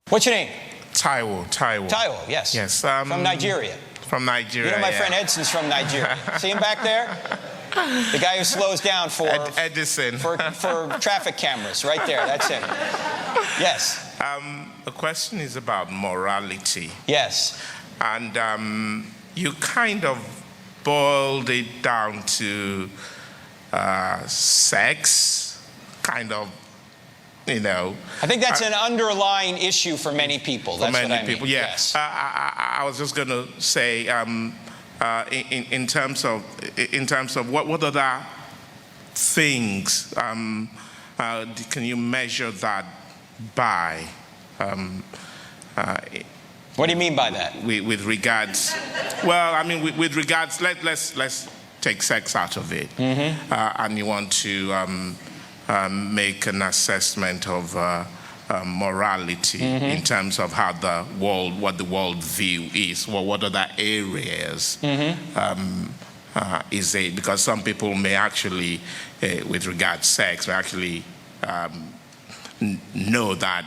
What's your name? Taiwo. Taiwo, yes. Yes. From Nigeria. From Nigeria. You know my friend Edson's from Nigeria. See him back there? The guy who slows down for Edison. for traffic cameras, right there. That's him. Yes. The question is about morality. Yes. And you kind of boiled it down to sex, kind of, you know. I think that's an underlying issue for many people. That's for many what I mean. people, yeah. Yes. I was just going to say, in terms of what other things can you measure that by? What do you mean by that? With regards, well, I mean, with regards, let's take sex out of it, and you want to make an assessment of morality in terms of how what the world view is. Well, what other areas is it? Because some people may actually, with regard to sex, may actually know that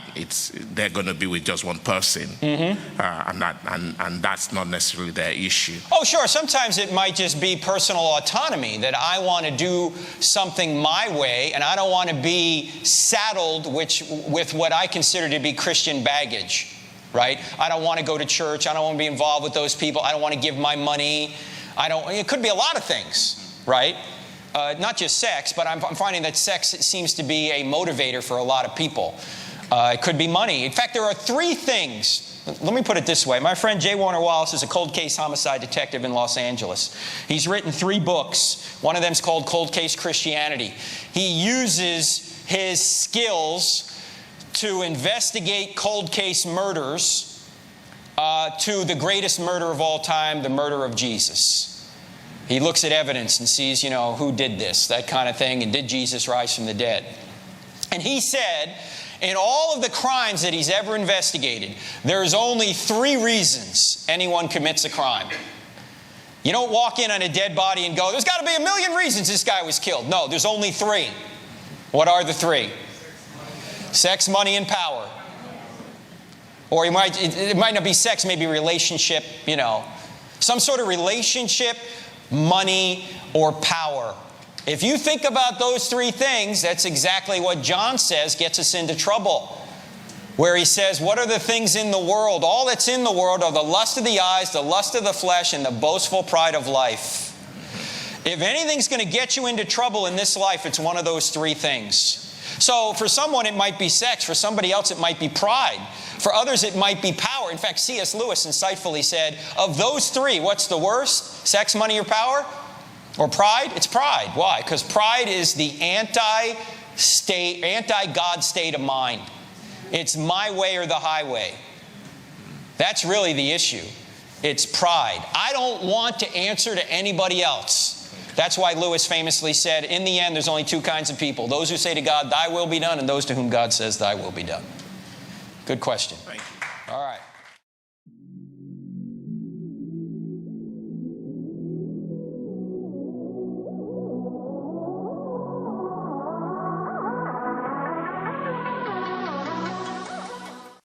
they're going to be with just one person, and that's not necessarily their issue. Oh, sure. Sometimes it might just be personal autonomy, that I want to do something my way, and I don't want to be saddled with what I consider to be Christian baggage, right? I don't want to go to church. I don't want to be involved with those people. I don't want to give my money. It could be a lot of things, right? Not just sex, but I'm finding that sex seems to be a motivator for a lot of people. It could be money. In fact, there are three things. Let me put it this way. My friend J. Warner Wallace is a cold case homicide detective in Los Angeles. He's written 3 books. One of them is called Cold Case Christianity. He uses his skills to investigate cold case murders to the greatest murder of all time, the murder of Jesus. He looks at evidence and sees, who did this, that kind of thing, and did Jesus rise from the dead? And he said, in all of the crimes that he's ever investigated, there's only 3 reasons anyone commits a crime. You don't walk in on a dead body and go, there's got to be a million reasons this guy was killed. No, there's only 3. What are the 3? Sex, money, and power. Or it might not be sex, maybe relationship, some sort of relationship, money, or power. If you think about those 3 things, that's exactly what John says gets us into trouble. Where he says, what are the things in the world? All that's in the world are the lust of the eyes, the lust of the flesh, and the boastful pride of life. If anything's going to get you into trouble in this life, it's one of those 3 things. So for someone it might be sex, for somebody else it might be pride, for others it might be power. In fact, C.S. Lewis insightfully said, of those 3, what's the worst? Sex, money, or power? Or pride? It's pride. Why? Because pride is the anti-God state of mind. It's my way or the highway. That's really the issue. It's pride. I don't want to answer to anybody else. That's why Lewis famously said, in the end, there's only 2 kinds of people. Those who say to God, thy will be done, and those to whom God says, thy will be done. Good question. Thank you. All right.